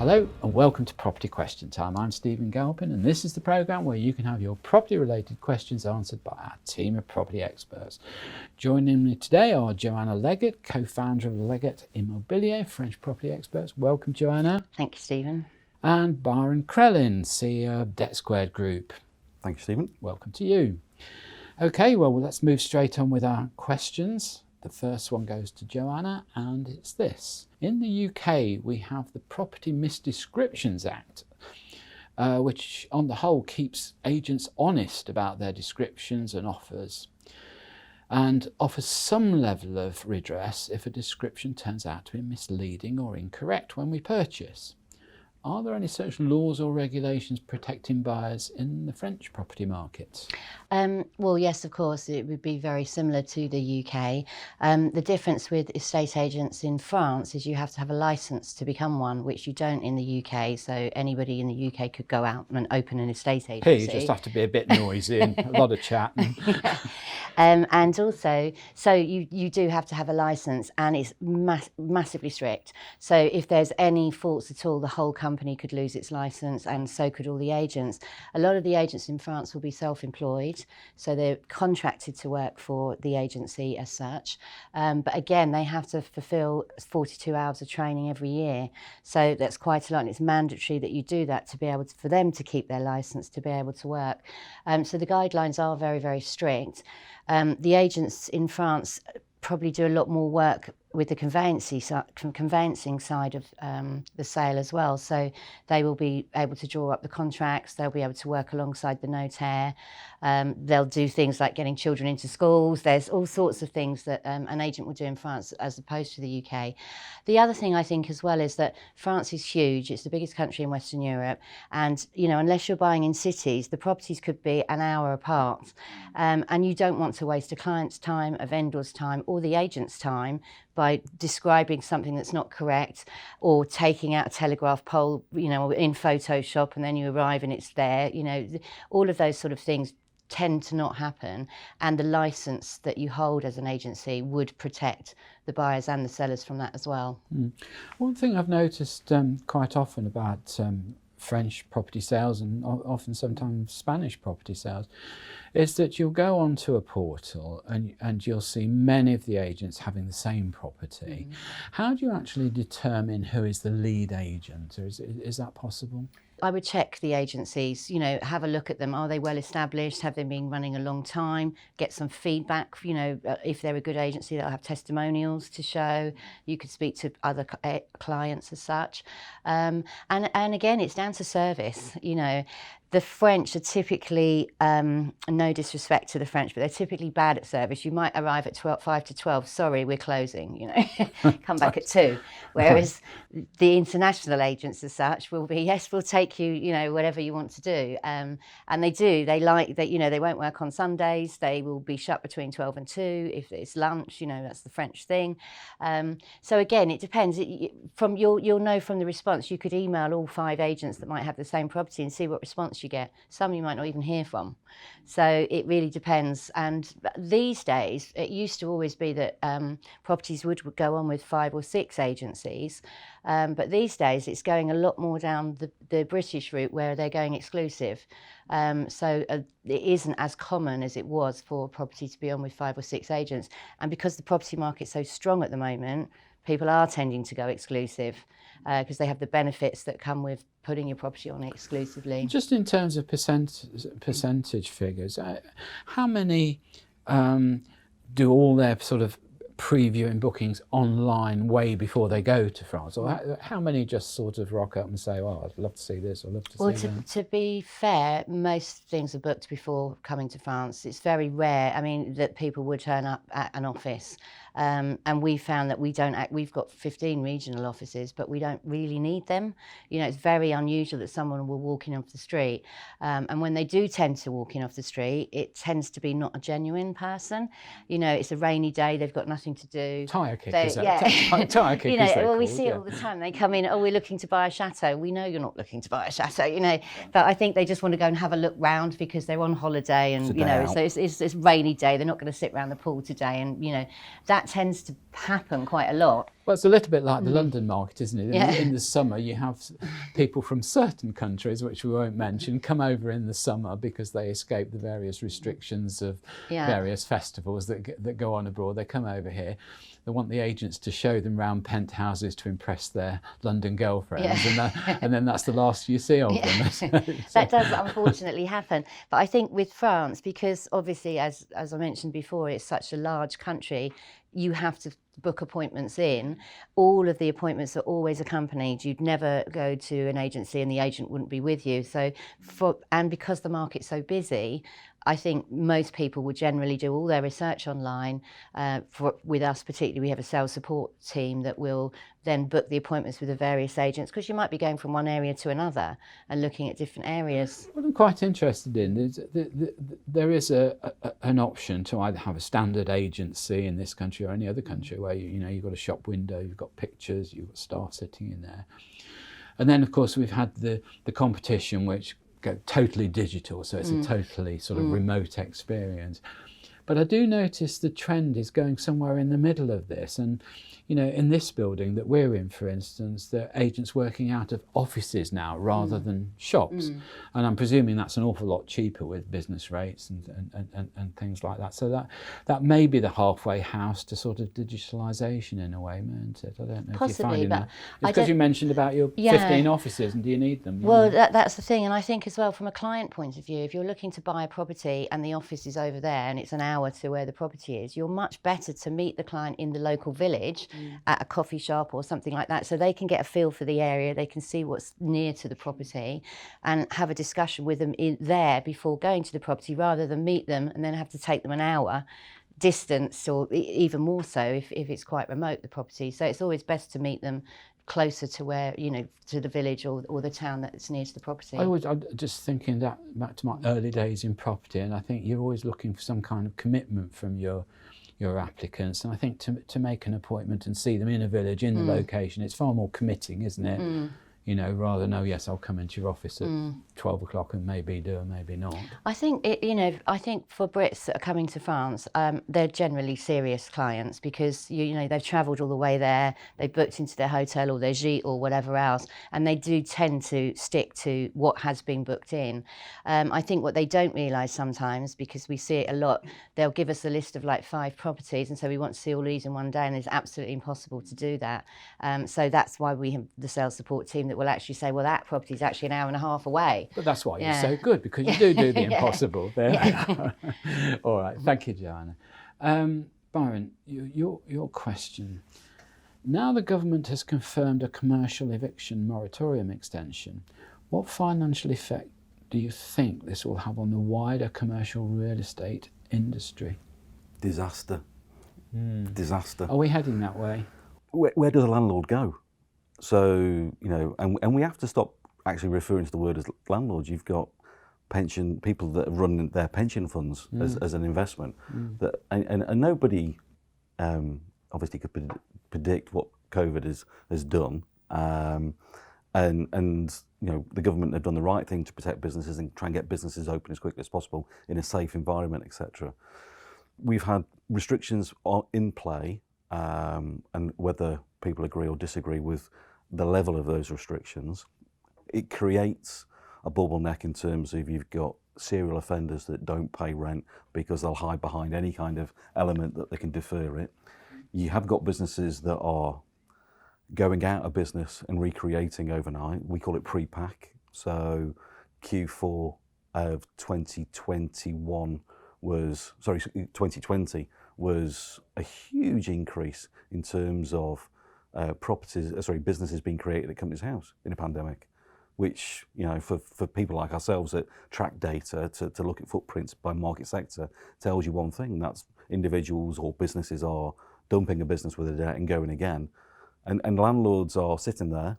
Hello and welcome to Property Question Time. I'm Stephen Galpin and this is the programme where you can have your property related questions answered by our team of property experts. Joining me today are Joanna Leggett, co-founder of Leggett Immobilier, French property experts. Welcome, Joanna. Thank you, Stephen. And Byron Crellin, CEO of Debt Squared Group. Thank you, Stephen. Welcome to you. Okay, well, let's move straight on with our questions. The first one goes to Joanna, and it's this. In the UK, we have the Property Misdescriptions Act, which on the whole keeps agents honest about their descriptions and offers, and offers some level of redress if a description turns out to be misleading or incorrect when we purchase. Are there any such laws or regulations protecting buyers in the French property market? Well, yes, of course, it would be very similar to the UK. The difference with estate agents in France is you have to have a licence to become one, which you don't in the UK. So anybody in the UK could go out and open an estate agency. Hey, you just have to be a bit noisy and a lot of chatting. Yeah. And also, so you do have to have a licence, and it's massively strict. So if there's any faults at all, the whole company could lose its licence, and so could all the agents. A lot of the agents in France will be self-employed, so they're contracted to work for the agency as such. But again, they have to fulfil 42 hours of training every year. So that's quite a lot, and it's mandatory that you do that to be able to, for them to keep their licence to be able to work. So the guidelines are very, very strict. The agents in France probably do a lot more work with the conveyancing side of the sale as well. So they will be able to draw up the contracts, they'll be able to work alongside the notaire, they'll do things like getting children into schools. There's all sorts of things that an agent will do in France as opposed to the UK. The other thing I think as well is that France is huge, it's the biggest country in Western Europe, and you know, unless you're buying in cities, the properties could be an hour apart, and you don't want to waste a client's time, a vendor's time, or the agent's time by describing something that's not correct, or taking out a telegraph pole, you know, in Photoshop, and then you arrive and it's there. You know, all of those sort of things tend to not happen, and the license that you hold as an agency would protect the buyers and the sellers from that as well. One thing I've noticed quite often about French property sales, and often sometimes Spanish property sales, is that you'll go onto a portal and you'll see many of the agents having the same property. How do you actually determine who is the lead agent? Or is that possible? I would check the agencies, you know, have a look at them. Are they well established? Have they been running a long time? Get some feedback, you know, if they're a good agency, they'll have testimonials to show. You could speak to other clients as such. And again, it's down to service, you know. The French are typically, no disrespect to the French, but they're typically bad at service. You might arrive at 5 to 12, sorry, we're closing, you know, come back at 2. Whereas the international agents as such will be, yes, we'll take you, you know, whatever you want to do. And they do, they like that, you know, they won't work on Sundays. They will be shut between 12 and 2 if it's lunch, you know, that's the French thing. So again, it depends. You'll know from the response. You could email all 5 agents that might have the same property and see what response you get. Some you might not even hear from. So it really depends. And these days, it used to always be that properties would go on with 5 or 6 agencies. But these days, it's going a lot more down the British route where they're going exclusive. So it isn't as common as it was for property to be on with 5 or 6 agents. And because the property market's so strong at the moment, people are tending to go exclusive because they have the benefits that come with putting your property on exclusively. Just in terms of percentage figures, how many do all their sort of previewing bookings online way before they go to France? Or how many just sort of rock up and say, well, I'd love to see this or love to see that? To be fair, most things are booked before coming to France. It's very rare, I mean, that people would turn up at an office. And we found that we've got 15 regional offices, but we don't really need them. You know, it's very unusual that someone will walk in off the street. And when they do tend to walk in off the street, it tends to be not a genuine person. You know, it's a rainy day, they've got nothing to do. Tire kickers. Tire kickers. You know, well, we see it all the time. They come in, oh, we're looking to buy a chateau. We know you're not looking to buy a chateau, you know, but I think they just want to go and have a look round because they're on holiday and, you know, so it's a rainy day. They're not going to sit around the pool today. And, you know, that tends to happen quite a lot. Well, it's a little bit like the London market, isn't it? Yeah. In the summer, you have people from certain countries, which we won't mention, come over in the summer because they escape the various restrictions of various festivals that go on abroad. They come over here. They want the agents to show them round penthouses to impress their London girlfriends, and then that's the last you see of them. So, that does unfortunately happen. But I think with France, because obviously, as I mentioned before, it's such a large country, you have to book appointments in. All of the appointments are always accompanied. You'd never go to an agency and the agent wouldn't be with you. So, and because the market's so busy, I think most people would generally do all their research online. With us particularly, we have a sales support team that will then book the appointments with the various agents, because you might be going from one area to another and looking at different areas. What I'm quite interested in is there is an option to either have a standard agency in this country or any other country where you've got a shop window, you've got pictures, you've got staff sitting in there. And then, of course, we've had the competition, which go totally digital, so it's a totally sort of remote experience. But I do notice the trend is going somewhere in the middle of this. And, in this building that we're in, for instance, the agents working out of offices now rather than shops. And I'm presuming that's an awful lot cheaper with business rates and things like that. So that may be the halfway house to sort of digitalisation in a way, isn't it? I don't know Possibly, if you're finding but that. It's because you mentioned about your 15 offices, and do you need them? Well, that's the thing. And I think as well, from a client point of view, if you're looking to buy a property and the office is over there and it's an hour to where the property is, you're much better to meet the client in the local village at a coffee shop or something like that, so they can get a feel for the area, they can see what's near to the property and have a discussion with them there before going to the property, rather than meet them and then have to take them an hour distance, or even more so if it's quite remote, the property. So it's always best to meet them closer to where, to the village or the town that's near to the property. I'm just thinking that back to my early days in property, and I think you're always looking for some kind of commitment from your applicants, and I think to make an appointment and see them in a village, in the location, it's far more committing, isn't it? Rather than, oh yes, I'll come into your office at 12 o'clock and maybe do and maybe not. I think I think for Brits that are coming to France, they're generally serious clients, because they've travelled all the way there, they've booked into their hotel or their gîte or whatever else, and they do tend to stick to what has been booked in. I think what they don't realise sometimes, because we see it a lot, they'll give us a list of like 5 properties and so we want to see all these in one day, and it's absolutely impossible to do that. So that's why we have the sales support team that will actually say, well, that property is actually an hour and a half away. But that's why you're so good, because you do the impossible. There we are. All right, thank you, Joanna. Byron, your question. Now the government has confirmed a commercial eviction moratorium extension, what financial effect do you think this will have on the wider commercial real estate industry? Disaster. Disaster. Are we heading that way? Where does a landlord go? So, and we have to stop actually referring to the word as landlords. You've got people that run their pension funds as an investment. That and nobody obviously could predict what COVID has done. And the government have done the right thing to protect businesses and try and get businesses open as quickly as possible in a safe environment, etc. We've had restrictions in play, and whether people agree or disagree with the level of those restrictions, it creates a bottleneck in terms of you've got serial offenders that don't pay rent because they'll hide behind any kind of element that they can defer it. You have got businesses that are going out of business and recreating overnight. We call it pre-pack. So Q4 of 2020 was a huge increase in terms of businesses being created at Companies House in a pandemic, which, for people like ourselves that track data to look at footprints by market sector, tells you one thing, that's individuals or businesses are dumping a business with a debt and going again. And landlords are sitting there,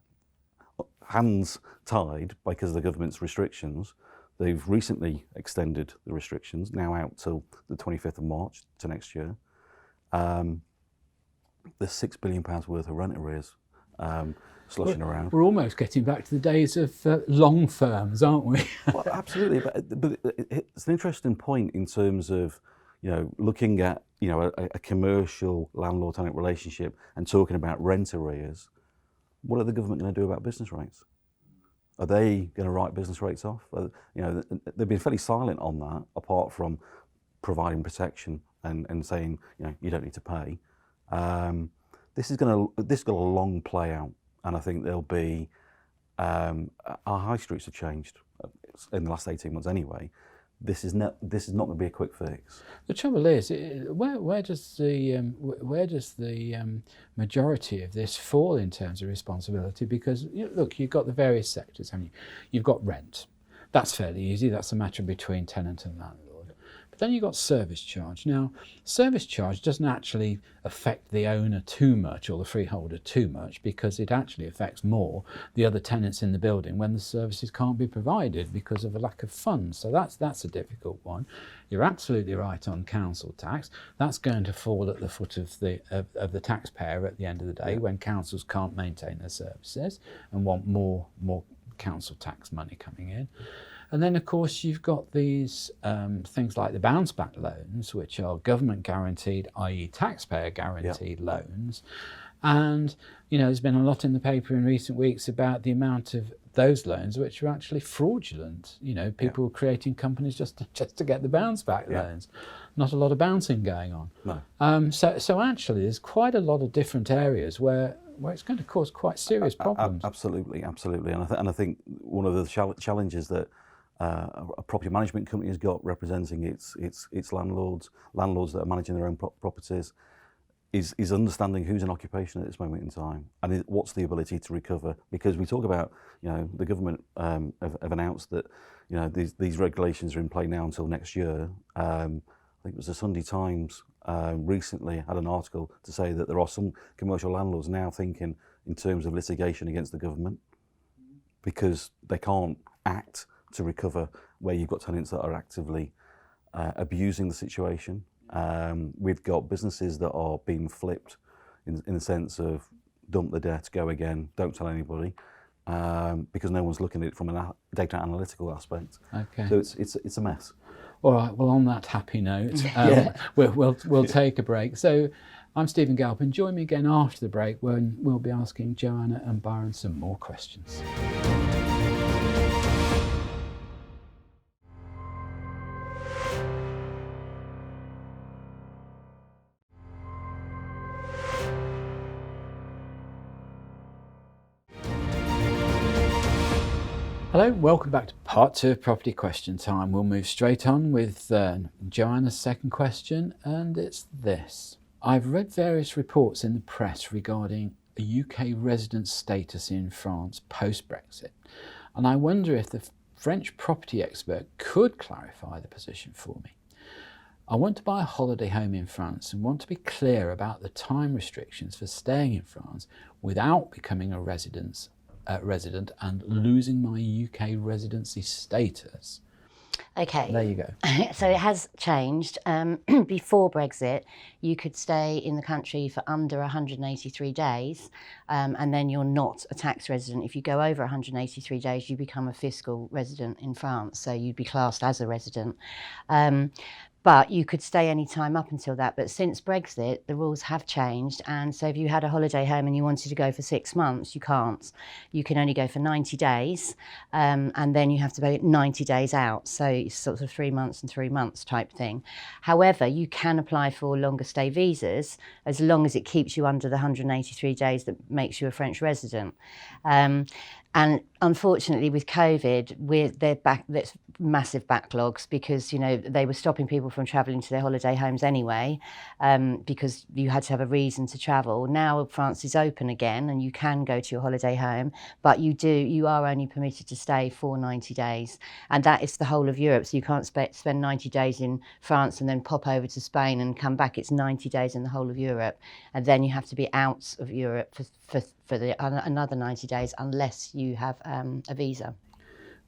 hands tied because of the government's restrictions. They've recently extended the restrictions, now out till the 25th of March to next year. There's £6 billion worth of rent arrears sloshing around. We're almost getting back to the days of long firms, aren't we? Well, absolutely, but it's an interesting point in terms of, looking at you know, a commercial landlord-tenant relationship and talking about rent arrears, what are the government going to do about business rates? Are they going to write business rates off? You know, they've been fairly silent on that, apart from providing protection and saying, you know, you don't need to pay. This has got a long play out, and I think there'll be our high streets have changed in the last 18 months anyway. This is not going to be a quick fix. The trouble is, where does the majority of this fall in terms of responsibility? Because look, you've got the various sectors, haven't you? You've got rent. That's fairly easy. That's a matter between tenant and landlord. But then you've got service charge. Now, service charge doesn't actually affect the owner too much or the freeholder too much, because it actually affects more the other tenants in the building when the services can't be provided because of a lack of funds. So that's a difficult one. You're absolutely right on council tax. That's going to fall at the foot of the taxpayer at the end of the day, when councils can't maintain their services and want more council tax money coming in. And then, of course, you've got these things like the bounce back loans, which are government guaranteed, i.e. taxpayer guaranteed loans. And, you know, there's been a lot in the paper in recent weeks about the amount of those loans which are actually fraudulent. You know, people creating companies just to get the bounce back loans. Not a lot of bouncing going on. No. So actually, there's quite a lot of different areas where it's going to cause quite serious problems. Absolutely. And I think one of the challenges that a property management company has got representing its landlords that are managing their own properties is understanding who's in occupation at this moment in time, and what's the ability to recover. Because we talk about, you know, the government have announced that, you know, these regulations are in play now until next year. I think it was the Sunday Times recently had an article to say that there are some commercial landlords now thinking in terms of litigation against the government because they can't act to recover where you've got tenants that are actively abusing the situation. We've got businesses that are being flipped in the sense of dump the debt, go again, don't tell anybody, because no one's looking at it from a data analytical aspect. Okay. So it's a mess. All right. Well, on that happy note, we'll take a break. So I'm Stephen Galpin. Join me again after the break when we'll be asking Joanna and Byron some more questions. Hello, welcome back to part 2 of Property Question Time. We'll move straight on with Joanna's second question, and it's this. I've read various reports in the press regarding a UK resident status in France post-Brexit, and I wonder if the French property expert could clarify the position for me. I want to buy a holiday home in France and want to be clear about the time restrictions for staying in France without becoming a resident and losing my UK residency status. Okay. There you go. So it has changed. Before Brexit, you could stay in the country for under 183 days, and then you're not a tax resident. If you go over 183 days, you become a fiscal resident in France, so you'd be classed as a resident. But you could stay any time up until that. But since Brexit, the rules have changed. And so if you had a holiday home and you wanted to go for 6 months, you can't. You can only go for 90 days. And then you have to go 90 days out. So it's sort of 3 months and 3 months type thing. However, you can apply for longer stay visas as long as it keeps you under the 183 days that makes you a French resident. And unfortunately, with COVID, there's massive backlogs because, you know, they were stopping people from travelling to their holiday homes anyway, because you had to have a reason to travel. Now France is open again and you can go to your holiday home, but you are only permitted to stay for 90 days. And that is the whole of Europe. So you can't spend 90 days in France and then pop over to Spain and come back. It's 90 days in the whole of Europe. And then you have to be out of Europe for another 90 days unless you have a visa.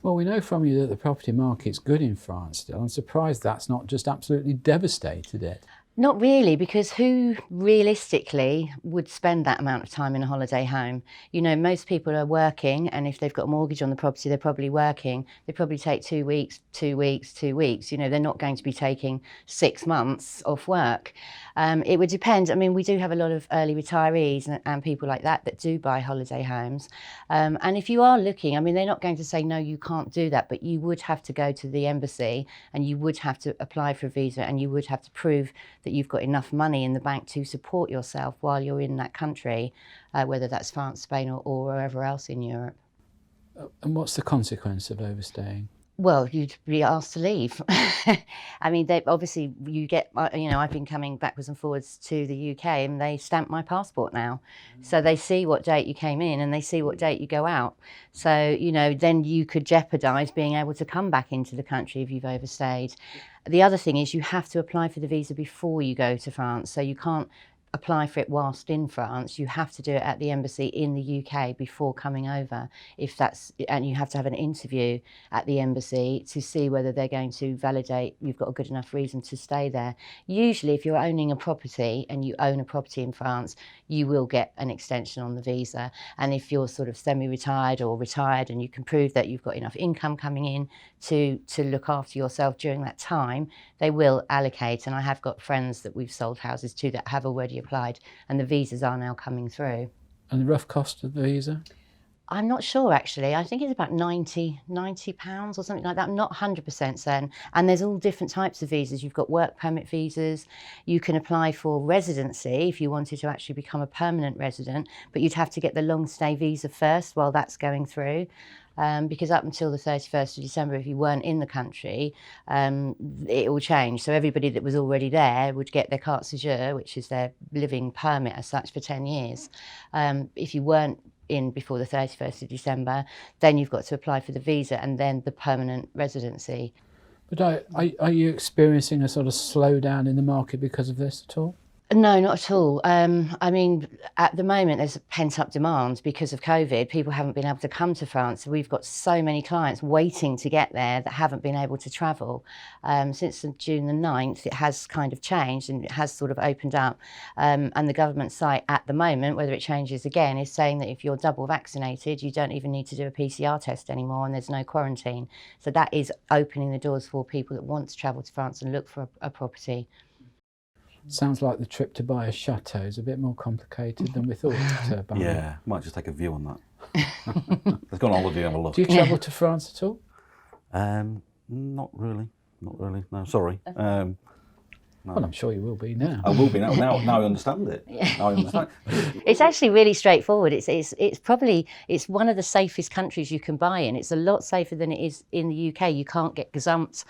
Well, we know from you that the property market's good in France still. I'm surprised that's not just absolutely devastated it. Not really, because who realistically would spend that amount of time in a holiday home? You know, most people are working, and if they've got a mortgage on the property, they're probably working. They probably take 2 weeks, 2 weeks, 2 weeks. You know, they're not going to be taking 6 months off work. It would depend. I mean, we do have a lot of early retirees and people like that do buy holiday homes. And if you are looking, I mean, they're not going to say, no, you can't do that, but you would have to go to the embassy and you would have to apply for a visa and you would have to prove that you've got enough money in the bank to support yourself while you're in that country, whether that's France, Spain or wherever else in Europe. And what's the consequence of overstaying? Well, you'd be asked to leave. I mean, obviously you get, you know, I've been coming backwards and forwards to the UK and they stamp my passport now. So they see what date you came in and they see what date you go out. So, you know, then you could jeopardise being able to come back into the country if you've overstayed. The other thing is you have to apply for the visa before you go to France. So you can't apply for it whilst in France. You have to do it at the embassy in the UK before coming over, and you have to have an interview at the embassy to see whether they're going to validate you've got a good enough reason to stay there. Usually if you're owning a property and you own a property in France, you will get an extension on the visa. And if you're sort of semi-retired or retired and you can prove that you've got enough income coming in to look after yourself during that time, they will allocate. And I have got friends that we've sold houses to that have already applied and the visas are now coming through. And the rough cost of the visa? I'm not sure actually. I think it's about £90 or something like that. I'm not 100% certain. And there's all different types of visas. You've got work permit visas. You can apply for residency if you wanted to actually become a permanent resident, but you'd have to get the long stay visa first while that's going through. Because up until the 31st of December, if you weren't in the country, it will change. So everybody that was already there would get their carte séjour, which is their living permit as such for 10 years. If you weren't in before the 31st of December, then you've got to apply for the visa and then the permanent residency. But are you experiencing a sort of slowdown in the market because of this at all? No, not at all. I mean, at the moment, there's pent-up demand because of COVID. People haven't been able to come to France. We've got so many clients waiting to get there that haven't been able to travel. Since June the 9th, it has kind of changed and it has sort of opened up. And the government site at the moment, whether it changes again, is saying that if you're double vaccinated, you don't even need to do a PCR test anymore and there's no quarantine. So that is opening the doors for people that want to travel to France and look for a property. Sounds like the trip to buy a chateau is a bit more complicated than we thought. Byron. Yeah, might just take a view on that. Let's go on holiday and have a look. Do you travel to France at all? Not really. No, sorry. Well, I'm sure you will be now. I will be now. Now I understand it. Now I understand. It's actually really straightforward. It's probably one of the safest countries you can buy in. It's a lot safer than it is in the UK. You can't get gazumped.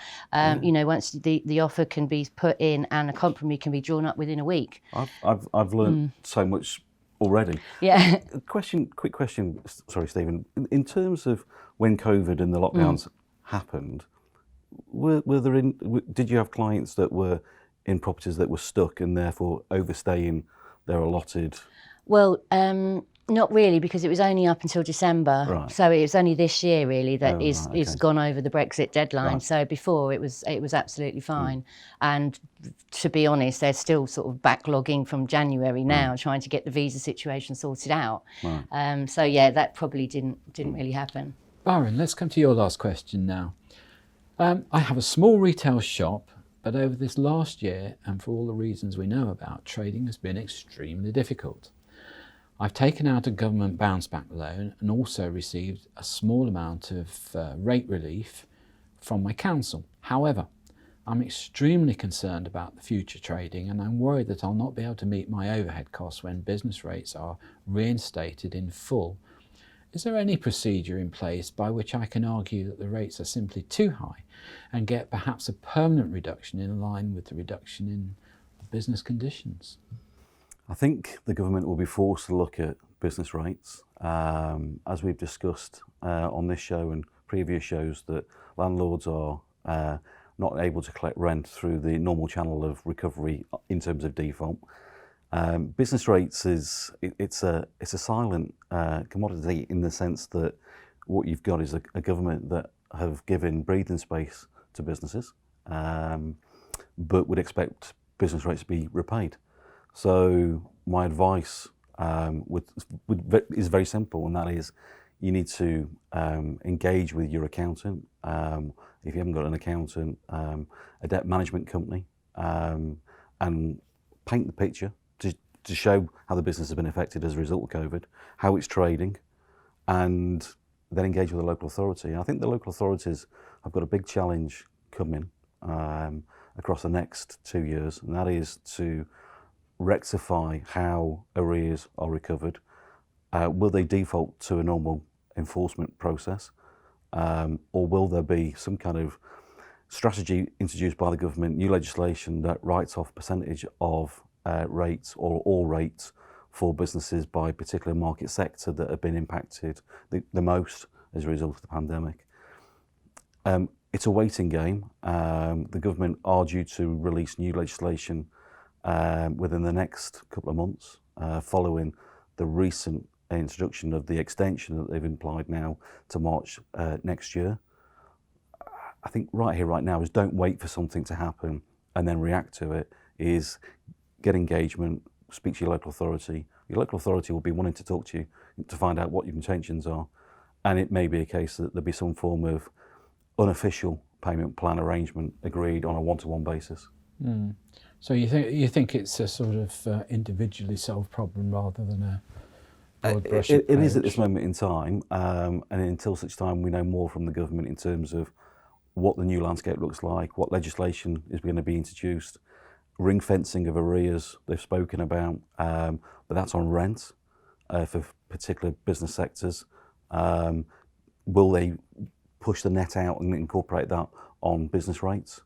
You know, once the offer can be put in and a compromise can be drawn up within a week. I've learned so much already. Yeah. Quick question. Sorry, Stephen. In terms of when COVID and the lockdowns happened, did you have clients that were in properties that were stuck and therefore overstaying their allotted? Well, not really, because it was only up until December. Right. So it was only this year really that is gone over the Brexit deadline. Right. So before it was absolutely fine. And to be honest, they're still sort of backlogging from January now, trying to get the visa situation sorted out. Right. So yeah, that probably didn't really happen. Byron, let's come to your last question now. I have a small retail shop, but over this last year, and for all the reasons we know about, trading has been extremely difficult. I've taken out a government bounce back loan and also received a small amount of rate relief from my council. However, I'm extremely concerned about the future trading and I'm worried that I'll not be able to meet my overhead costs when business rates are reinstated in full. Is there any procedure in place by which I can argue that the rates are simply too high and get perhaps a permanent reduction in line with the reduction in business conditions? I think the government will be forced to look at business rates. As we've discussed on this show and previous shows, that landlords are not able to collect rent through the normal channel of recovery in terms of default. Business rates it's a silent commodity in the sense that what you've got is a government that have given breathing space to businesses, but would expect business rates to be repaid. So my advice is very simple, and that is you need to engage with your accountant. If you haven't got an accountant, a debt management company, and paint the picture to show how the business has been affected as a result of COVID, how it's trading, and then engage with the local authority. I think the local authorities have got a big challenge coming across the next 2 years, and that is to rectify how arrears are recovered. Will they default to a normal enforcement process, or will there be some kind of strategy introduced by the government, new legislation that writes off percentage of rates or all rates for businesses by particular market sector that have been impacted the most as a result of the pandemic? It's a waiting game. The government are due to release new legislation within the next couple of months, following the recent introduction of the extension that they've implied now to March next year. I think right here, right now, is don't wait for something to happen and then react to it, is get engagement, speak to your local authority. Your local authority will be wanting to talk to you to find out what your intentions are. And it may be a case that there'll be some form of unofficial payment plan arrangement agreed on a one-to-one basis. Mm. So you think it's a sort of individually solved problem rather than a broad brush approach? It is at this moment in time, and until such time we know more from the government in terms of what the new landscape looks like, what legislation is going to be introduced, ring fencing of arrears they've spoken about, but that's on rent for particular business sectors. Will they push the net out and incorporate that on business rates?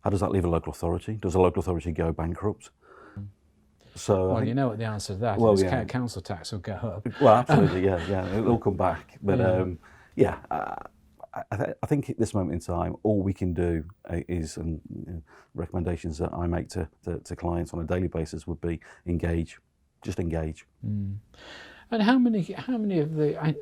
How does that leave a local authority? Does a local authority go bankrupt? So well, you know what the answer to that well, is. yeah. Council tax will go up. Well, absolutely, yeah, it'll come back. But I think at this moment in time, all we can do is, and recommendations that I make to clients on a daily basis would be engage, just engage. Mm. And how many of the, I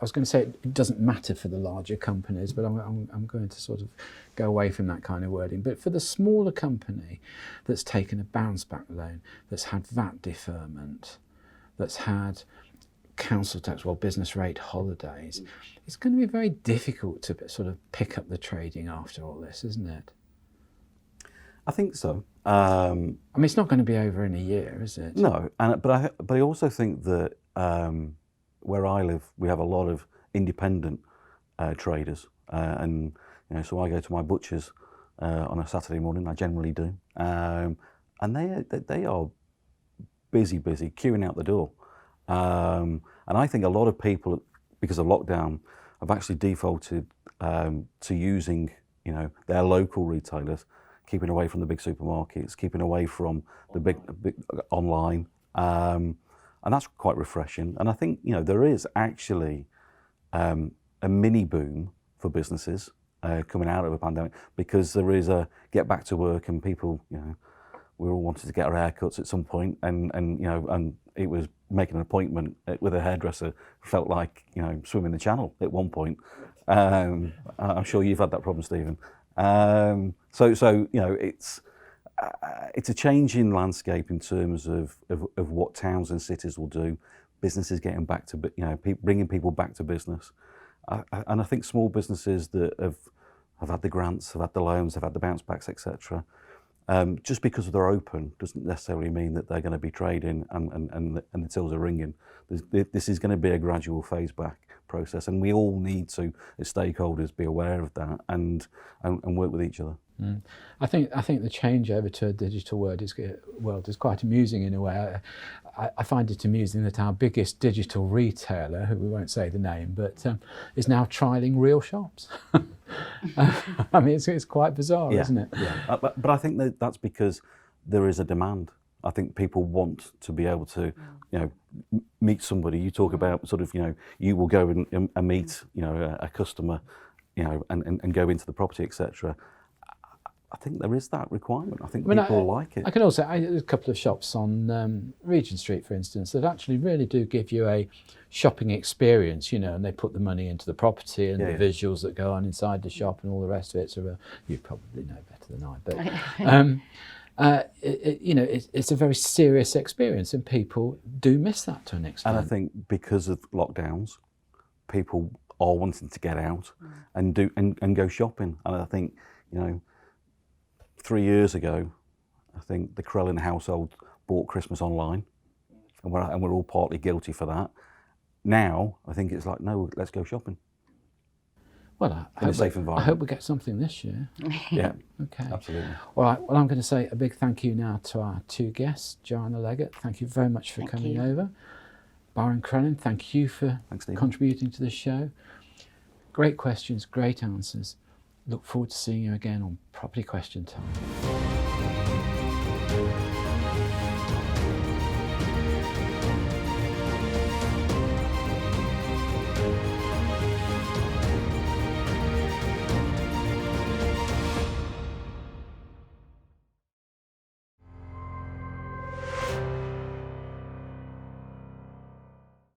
was going to say it doesn't matter for the larger companies, but I'm going to sort of go away from that kind of wording. But for the smaller company that's taken a bounce back loan, that's had VAT deferment, that's had council tax, well, business rate holidays, it's going to be very difficult to sort of pick up the trading after all this, isn't it? I think so. I mean, it's not going to be over in a year, is it? No, but I also think that where I live, we have a lot of independent traders, and so I go to my butcher's on a Saturday morning. I generally do, and they are busy, queuing out the door, and I think a lot of people, because of lockdown, have actually defaulted to using their local retailers, keeping away from the big supermarkets, keeping away from the big online, and that's quite refreshing. And I think there is actually a mini boom for businesses coming out of a pandemic, because there is a get back to work, and people, we all wanted to get our haircuts at some point, and it was making an appointment with a hairdresser felt like swimming the channel at one point. I'm sure you've had that problem, Stephen. So it's a changing landscape in terms of what towns and cities will do. Businesses getting back to bringing people back to business, and I think small businesses that have had the grants, have had the loans, have had the bounce backs, etc. Just because they're open doesn't necessarily mean that they're going to be trading and the tills are ringing. This is going to be a gradual phase back process, and we all need to, as stakeholders, be aware of that and work with each other. Mm. I think the change over to a digital world is quite amusing in a way. I find it amusing that our biggest digital retailer, who we won't say the name, but is now trialling real shops. I mean, it's quite bizarre, isn't it? Yeah, but I think that's because there is a demand. I think people want to be able to, meet somebody. You talk about sort of, you will go and meet, a customer, and go into the property, etc. I think there is that requirement. I think people like it. I can also, there's a couple of shops on Regent Street, for instance, that actually really do give you a shopping experience, and they put the money into the property and the visuals that go on inside the shop and all the rest of it. So you probably know better later than I. But it's a very serious experience, and people do miss that to an extent. And I think because of lockdowns, people are wanting to get out and go shopping. And I think 3 years ago, I think the Crellin household bought Christmas online, and we're all partly guilty for that. Now I think it's like, no, let's go shopping. Well, in a safe environment. I hope we get something this year. Yeah, okay. Absolutely. All right. Well, I'm going to say a big thank you now to our two guests, Joanna Leggett. Thank you very much for coming over. Byron Crellin, thank you for contributing to the show. Great questions, great answers. Look forward to seeing you again on Property Question Time.